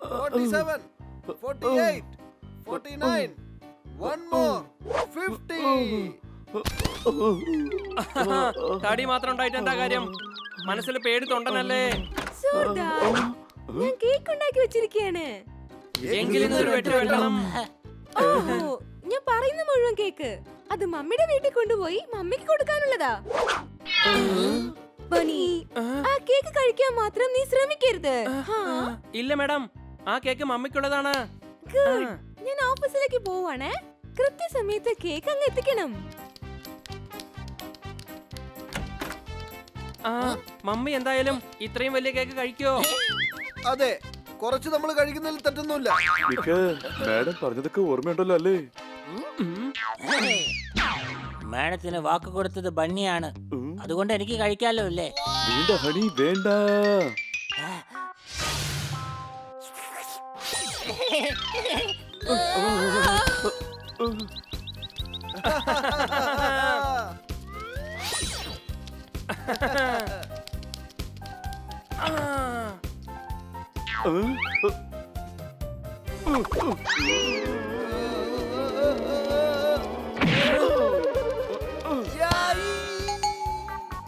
47, 48, 49, one more, 50. തടി മാത്രം ഉണ്ടായിട്ട് എന്താ കാര്യം? മനസ്സിൽ പേടി തൊണ്ടനല്ലേ? ഞാൻ കേക്ക് ഉണ്ടാക്കി വെച്ചിരിക്കുകയാണ്. എങ്കിലും ഒരു വെട്ട് വെട്ടണം. ഞാൻ പറയുന്ന മുഴുവൻ കേക്ക് അത് മമ്മിയുടെ വീട്ടിൽ കൊണ്ടുപോയി മമ്മിക്ക് കൊടുക്കാനുള്ളതാ. ബനി, ആ കേക്ക് കഴിക്കാൻ മാത്രം നീ ശ്രമിക്കരുത്. ഇല്ല മാഡം, ആ കേക്ക് മമ്മിക്കുള്ളതാണ്. ഞാൻ ഓഫീസിലേക്ക് പോവാണേ. കൃത്യസമയത്ത് കേക്ക് അങ്ങ് എത്തിക്കണം. മമ്മി എന്തായാലും ഇത്രയും വലിയ കേക്ക് കഴിക്കോ? അതെ, കുറച്ച് നമ്മൾ കഴിക്കുന്നതിൽ തെറ്റൊന്നുമില്ല. മാഡം പറഞ്ഞതൊക്കെ ഓർമ്മയുണ്ടല്ലോ അല്ലേ? മാഡത്തിന് വാക്ക് കൊടുത്തത് ബണ്ണിയാണ്, അതുകൊണ്ട് എനിക്ക് കഴിക്കാലോ അല്ലേ? വേണ്ട ഹണി, വേണ്ട.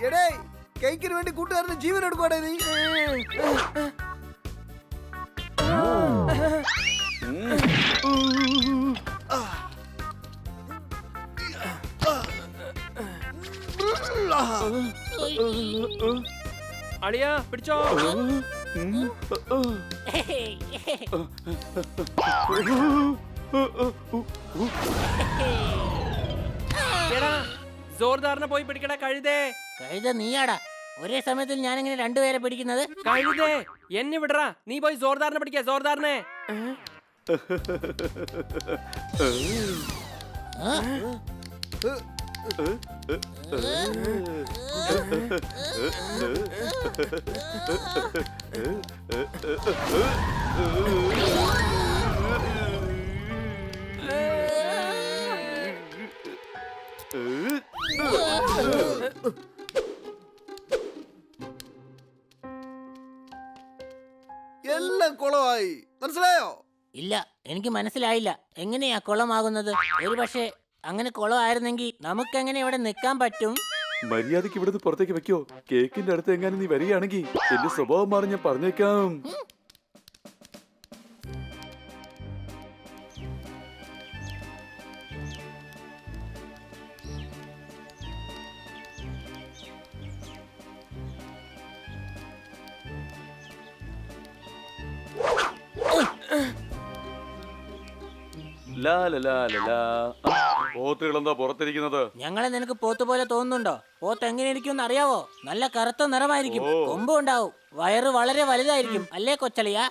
എടേ, കേക്കിന് വേണ്ടി കൂട്ടുകാരന് ജീവൻ എടുക്കുവാടേ നീ. അളിയാ പിടിച്ചോ. എടാ, ജോർദാറിനെ പോയി പിടിക്കടാ കഴുതേ. കഴുത നീയാടാ. ഒരേ സമയത്തിൽ ഞാൻ എങ്ങനെ രണ്ടുപേരെ പിടിക്കുന്നത്? കഴുതേ, എന്നെ വിടറാ. നീ പോയി ജോർദാറിനെ പിടിക്കാ. ജോർദാറിനെ. എല്ലാം കുളമായി, മനസ്സിലായോ? ഇല്ല, എനിക്ക് മനസ്സിലായില്ല. എങ്ങനെയാ കുളമാകുന്നത്? ഒരു പക്ഷേ അങ്ങനെ കുളമായിരുന്നെങ്കിൽ നമുക്കെങ്ങനെ ഇവിടെ നിൽക്കാൻ പറ്റും? മര്യാദക്ക് ഇവിടുന്ന് പുറത്തേക്ക് വെക്കോ. കേക്കിന്റെ അടുത്ത് എങ്ങാനും നീ വരികയാണെങ്കിൽ എന്റെ സ്വഭാവം മാറി ഞാൻ പറഞ്ഞേക്കാം. പോത്തുകളെന്താ പുറത്തിരിക്കുന്നത്? ഞങ്ങളെ നിനക്ക് പോത്ത് പോലെ തോന്നുന്നുണ്ടോ? പോത്ത് എങ്ങനെ ഇരിക്കും അറിയാവോ? നല്ല കറുത്ത നിറമായിരിക്കും, കൊമ്പും ഉണ്ടാവും, വയറ് വളരെ വലുതായിരിക്കും, അല്ലേ കൊച്ചളിയാ?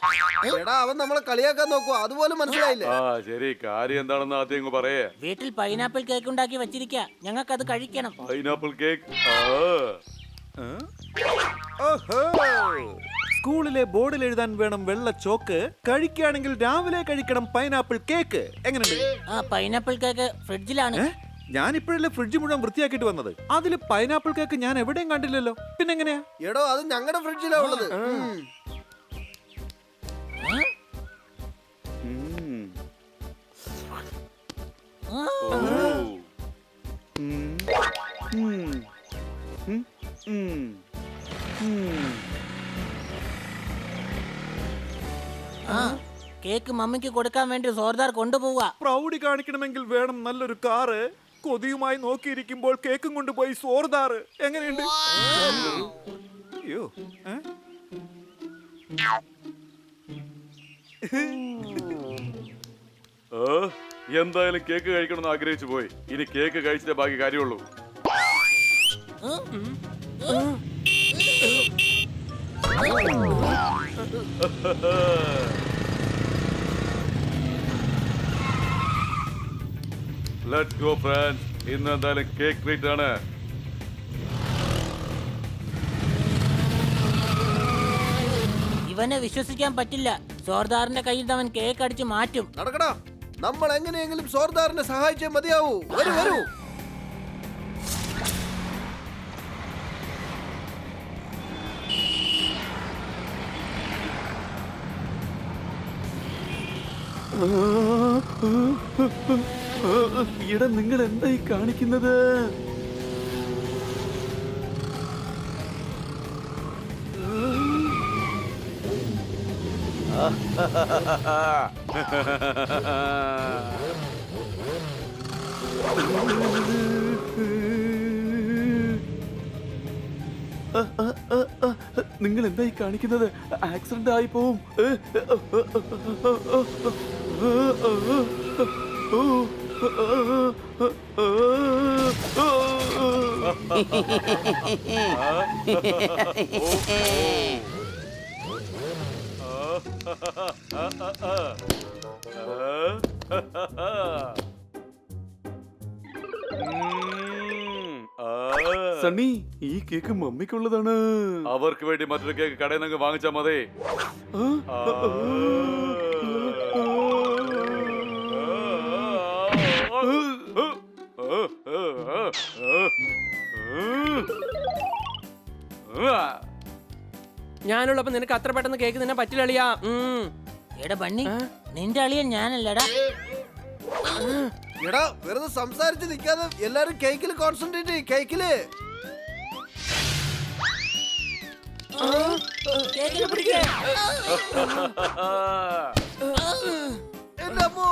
എടാ, അവൻ നമ്മളെ കളിയാക്കാൻ നോക്കുക, അതുപോലെ മനസ്സിലായില്ലേ? ആ ശരി, കാര്യം എന്താണെന്ന് ആദ്യം അങ്ങ് പറയേ. വീട്ടിൽ പൈനാപ്പിൾ കേക്ക് ഉണ്ടാക്കി വെച്ചിരിക്കാ, ഞങ്ങൾക്ക് അത് കഴിക്കണം. Pineapple cake? സ്കൂളിലെ ബോർഡിൽ എഴുതാൻ വേണം വെള്ള ചോക്ക്. കഴിക്കുകയാണെങ്കിൽ രാവിലെ കഴിക്കണം പൈനാപ്പിൾ കേക്ക്. എങ്ങനെയുണ്ട്? ആ പൈനാപ്പിൾ കേക്ക് ഫ്രിഡ്ജിലാണ്. ഞാൻ ഇപ്പോഴല്ലേ ഫ്രിഡ്ജ് മുഴുവൻ വൃത്തിയാക്കിട്ട് വന്നത്. അതിൽ പൈനാപ്പിൾ കേക്ക് ഞാൻ എവിടെയും കണ്ടില്ലല്ലോ. പിന്നെങ്ങനെയാ? എടോ, അത് ഞങ്ങളുടെ ഫ്രിഡ്ജിലാ ഉള്ളത്. കേക്ക് മമ്മിക്ക് കൊടുക്കാൻ വേണ്ടി സോർദാർ കൊണ്ടുപോവുക. പ്രൗഢി കാണിക്കണമെങ്കിൽ വേണം നല്ലൊരു കാറ്. കൊതിയുമായി നോക്കിയിരിക്കുമ്പോൾ കേക്കും കൊണ്ടുപോയി സോർദാർ. എങ്ങനെയുണ്ട്? അയ്യോ, എന്തായാലും കേക്ക് കഴിക്കണമെന്ന് ആഗ്രഹിച്ചു പോയി. ഇനി കേക്ക് കഴിച്ചിട്ടേ ബാക്കി കാര്യമുള്ളൂ. Let's go friends. ഇന്ന് എന്തായാലും കേക്ക് ട്രീറ്റ് ആണ്. ഇവനെ വിശ്വസിക്കാൻ പറ്റില്ല. സോർദാറിന്റെ കയ്യിൽ നിന്ന് അവൻ കേക്ക് അടിച്ച് മാറ്റും. നടക്കടാ, നമ്മൾ എങ്ങനെയെങ്കിലും സോർദാറിനെ സഹായിച്ചേ മതിയാവൂ. വരൂ വരൂ. ഇട നിങ്ങൾ എന്തായി കാണിക്കുന്നത്? നിങ്ങൾ എന്തായി കാണിക്കുന്നത്? ആക്സിഡന്റ് ആയി പോവും. സണ്ണി, ഈ കേക്ക് മമ്മിക്കുള്ളതാണ്. അവർക്ക് വേണ്ടി മറ്റൊരു കേക്ക് കടയിൽ നിന്ന് വാങ്ങിച്ചാ മതി. ഞാനുള്ളപ്പോ നിനക്ക് അത്ര പെട്ടെന്ന് കേക്ക് നിന്നെ പറ്റില്ലളിയാ. എടാ ബണ്ണി, നിന്റെ അളിയൻ ഞാനല്ലടാ. എടാ വെറുതെ സംസാരിച്ച് നിൽക്കാതെ എല്ലാരും കേക്കിൽ കോൺസെൻട്രേറ്റ് ചെയ്യ്. കേക്കില് കേക്കിനെ പിടിക്ക്. എന്റെ അമ്മോ.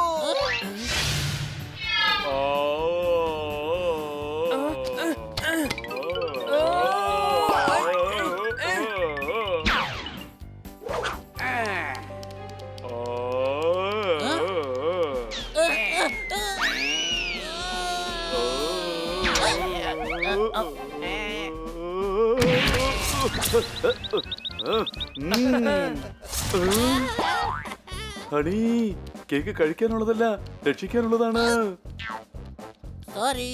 ഹണി, കേക്ക് കഴിക്കാനുള്ളതല്ല, രക്ഷിക്കാനുള്ളതാണ്. സോറി.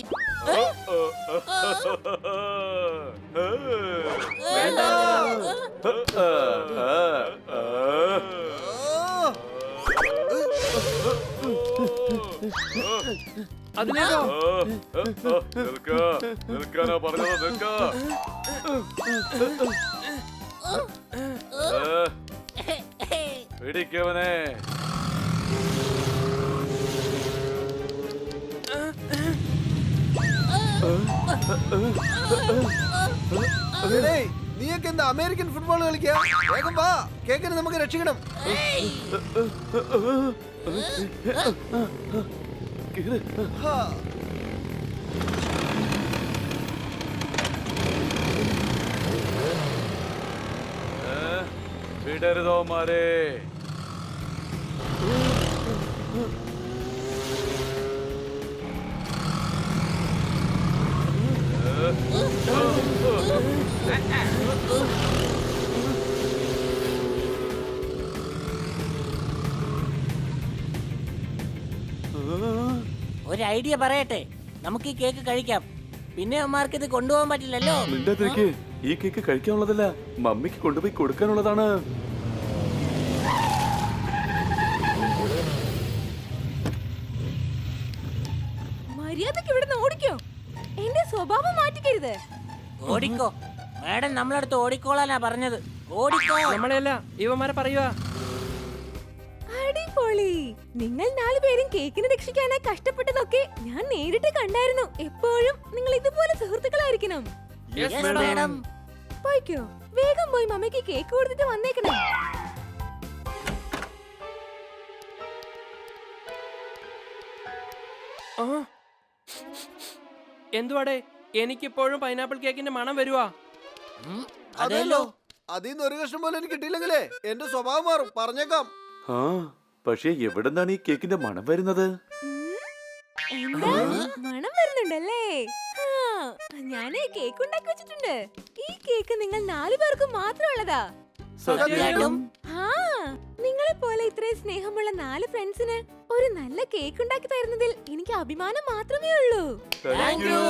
അതിലേക്കോ നിൽക്കാനാ പറഞ്ഞത്. നിൽക്ക. പിടിക്കവനെ. നീയൊക്കെ എന്താ അമേരിക്കൻ ഫുട്ബോൾ കളിക്കാ? വേഗം വാ, കേക്കിന് നമുക്ക് രക്ഷിക്കണം. ഹാ. വിടരുതോമാരെ. ഒരു ഐഡിയ പറയട്ടെ, നമുക്ക് ഈ കേക്ക് കഴിക്കാം. പിന്നെ അമ്മമാർക്ക് ഇത് കൊണ്ടുപോകാൻ പറ്റില്ലല്ലോ. മിണ്ടാതിരിക്ക്. ഈ കേക്ക് കഴിക്കാനുള്ളതല്ല, മമ്മിക്ക് കൊണ്ടുപോയി കൊടുക്കാനുള്ളതാണ്. മര്യാദക്ക് ഇവിടുന്ന് ഓടിക്കോ. എന്റെ സ്വഭാവം മാറ്റിക്കരുത്. ഓടിക്കോ. മാഡം നമ്മളടുത്ത് ഓടിക്കോളാനാ പറഞ്ഞത്. ഓടിക്കോ. നമ്മളെയല്ല, ഇവന്മാരെ പറയുക. അടിപൊളി. നിങ്ങൾ 4 പേരും കേക്കിനെ രക്ഷിക്കാനായി കഷ്ടപ്പെട്ടതൊക്കെ ഞാൻ നേരിട്ട് കണ്ടായിരുന്നു. എപ്പോഴും നിങ്ങൾ ഇതുപോലെ സുഹൃത്തുക്കളായിരിക്കണം. Yes, Yes, madam. madam. പോയിക്കോ. വേഗം പോയി മമ്മിക്ക് കേക്ക് കൊടുത്തിട്ട് വന്നേക്കണം. എന്തുവാടേ, എനിക്കിപ്പോഴും പൈനാപ്പിൾ കേക്കിന്റെ മണം വരുവാ. അതല്ലോ, അതിന്ന് ഒരു കഷ്ണം പോലും എനിക്ക് കിട്ടിയില്ലെങ്കിലേ എന്റെ സ്വഭാവം മാറും, പറഞ്ഞേക്കാം. ആ, പക്ഷേ എവിടെന്നാണ് ഈ കേക്കിന്റെ മണം വരുന്നത്? എന്താ മണം വരുന്നുണ്ടല്ലേ? ഞാൻ കേക്ക് ഉണ്ടാക്കി വെച്ചിട്ടുണ്ട്. ഈ കേക്ക് നിങ്ങൾ 4 പേർക്ക് മാത്രമുള്ളതാ. സത്യം. ആ, നിങ്ങളെ പോലെ ഇത്രയും സ്നേഹമുള്ള 4 ഫ്രണ്ട്സിന് ഒരു നല്ല കേക്ക് ഉണ്ടാക്കി തരുന്നതിൽ എനിക്ക് അഭിമാനം മാത്രമേ ഉള്ളൂ. Thank you.